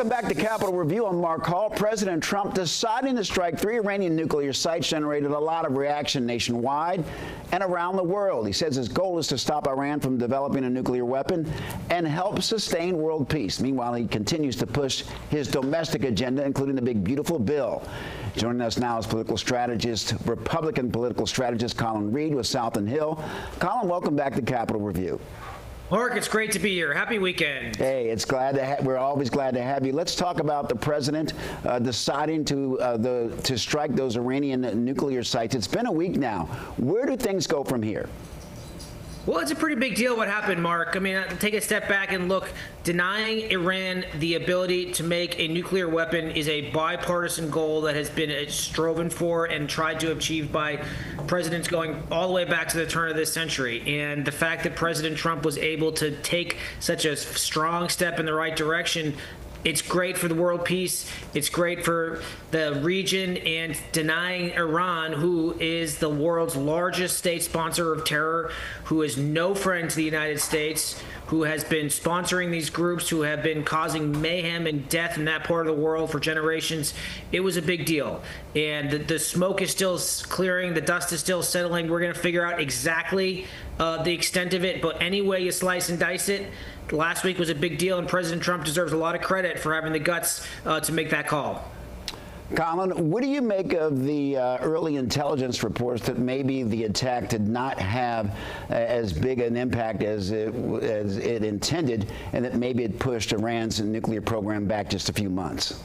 Welcome back to Capitol Review. I'm Mark Hall. President Trump deciding to strike 3 Iranian nuclear sites generated a lot of reaction nationwide and around the world. He says his goal is to stop Iran from developing a nuclear weapon and help sustain world peace. Meanwhile, he continues to push his domestic agenda, including the big, beautiful bill. Joining us now is Republican political strategist Colin Reed with South and Hill. Colin, welcome back to Capitol Review. Mark, it's great to be here. Happy weekend. Hey, it's we're always glad to have you. Let's talk about the president deciding to strike those Iranian nuclear sites. It's been a week now. Where do things go from here? Well, it's a pretty big deal what happened, Mark. I mean, take a step back and look. Denying Iran the ability to make a nuclear weapon is a bipartisan goal that has been striven for and tried to achieve by presidents going all the way back to the turn of this century. And the fact that President Trump was able to take such a strong step in the right direction, it's great for the world peace. It's great for the region, and denying Iran, who is the world's largest state sponsor of terror, who is no friend to the United States, who has been sponsoring these groups, who have been causing mayhem and death in that part of the world for generations. It was a big deal. And the smoke is still clearing. The dust is still settling. We're going to figure out exactly the extent of it. But any way you slice and dice it, last week was a big deal, and President Trump deserves a lot of credit for having the guts to make that call. Colin, what do you make of the early intelligence reports that maybe the attack did not have as big an impact as it intended, and that maybe it pushed Iran's nuclear program back just a few months?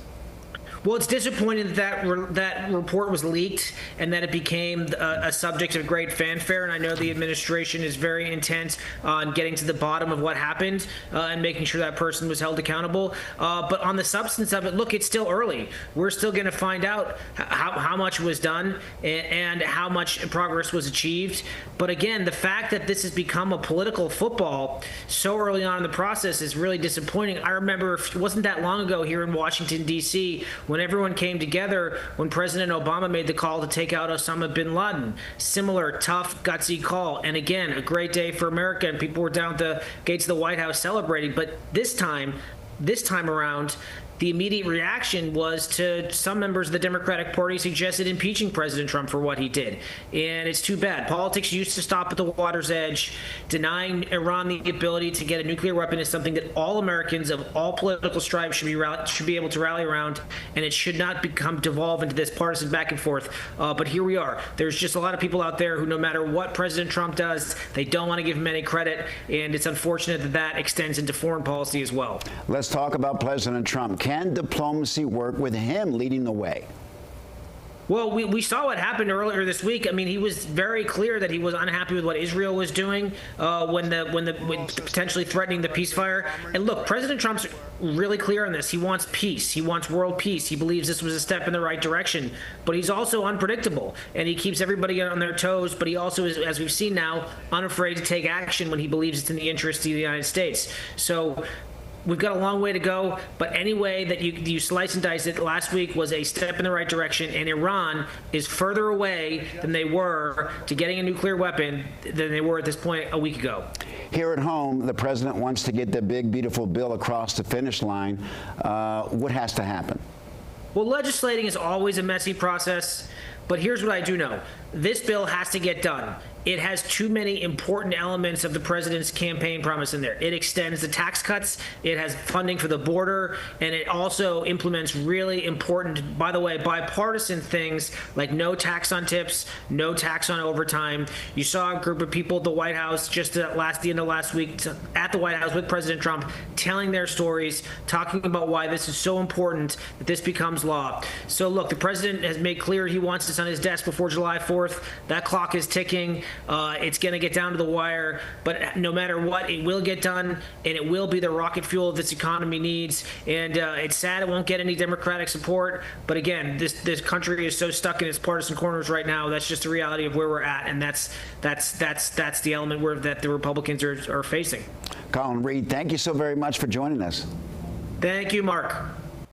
Well, it's disappointing that that report was leaked and that it became a subject of great fanfare. And I know the administration is very intent on getting to the bottom of what happened and making sure that person was held accountable. But on the substance of it, look, it's still early. We're still going to find out how much was done and how much progress was achieved. But again, the fact that this has become a political football so early on in the process is really disappointing. I remember it wasn't that long ago here in Washington, D.C., when everyone came together when President Obama made the call to take out Osama bin Laden. Similar, tough, gutsy call. And again, a great day for America, and people were down at the gates of the White House celebrating. But this time around, the immediate reaction was to some members of the Democratic Party suggested impeaching President Trump for what he did. And it's too bad. Politics used to stop at the water's edge. Denying Iran the ability to get a nuclear weapon is something that all Americans of all political stripes should be able to rally around, and it should not devolve into this partisan back and forth. But here we are. There's just a lot of people out there who, no matter what President Trump does, they don't want to give him any credit, and it's unfortunate that that extends into foreign policy as well. Let's talk about President Trump. Can diplomacy work with him leading the way? Well, we saw what happened earlier this week. I mean, he was very clear that he was unhappy with what Israel was doing when potentially threatening the ceasefire. And look, President Trump's really clear on this. He wants peace. He wants world peace. He believes this was a step in the right direction. But he's also unpredictable, and he keeps everybody on their toes. But he also is, as we've seen now, unafraid to take action when he believes it's in the interest of the United States. So we've got a long way to go, but any way that you slice and dice it, last week was a step in the right direction, and Iran is further away than they were to getting a nuclear weapon than they were at this point a week ago. Here at home, the president wants to get the big, beautiful bill across the finish line. What has to happen? Well, legislating is always a messy process, but here's what I do know. This bill has to get done. It has too many important elements of the president's campaign promise in there. It extends the tax cuts, it has funding for the border, and it also implements really important, by the way, bipartisan things like no tax on tips, no tax on overtime. You saw a group of people at the White House just the end of last week at the White House with President Trump telling their stories, talking about why this is so important that this becomes law. So look, the president has made clear he wants this on his desk before July 4th. That clock is ticking. It's going to get down to the wire, but no matter what, it will get done, and it will be the rocket fuel this economy needs. And it's sad it won't get any Democratic support, but again, this country is so stuck in its partisan corners right now. That's just the reality of where we're at, and that's the element that the Republicans are facing. Colin Reed, thank you so very much for joining us. Thank you, Mark.